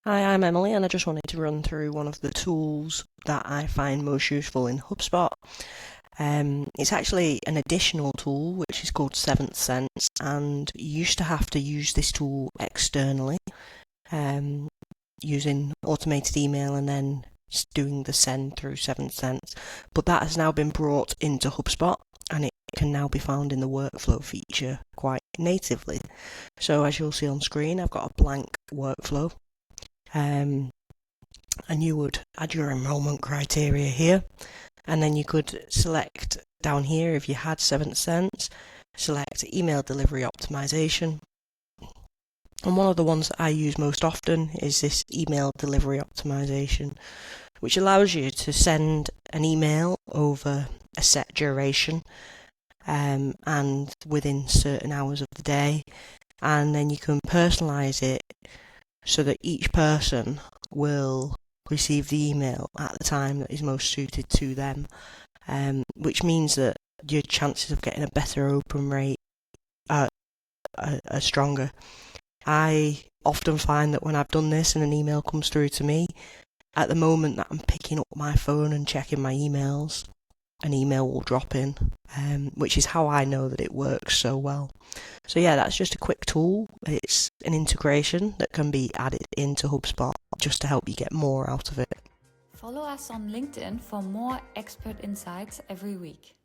Hi, I'm Emily, and I just wanted to run through one of the tools that I find most useful in HubSpot. It's actually an additional tool which is called Seventh Sense, and you used to have to use this tool externally, um, using automated email and then doing the send through Seventh Sense. But that has now been brought into HubSpot, and it can now be found in the workflow feature quite natively. So as you'll see on screen, I've got a blank workflow. Um, and you would add your enrollment criteria here, and then you could select down here if you had Seventh Sense, select email delivery optimization. And one of the ones that I use most often is this email delivery optimization, which allows you to send an email over a set duration, and within certain hours of the day, and then you can personalize it so that each person will receive the email at the time that is most suited to them, which means that your chances of getting a better open rate are stronger. I often find that when I've done this and an email comes through to me, at the moment that I'm picking up my phone and checking my emails, an email will drop in, which is how I know that it works so well. So yeah, that's just a quick tool. It's an integration that can be added into HubSpot just to help you get more out of it. Follow us on LinkedIn for more expert insights every week.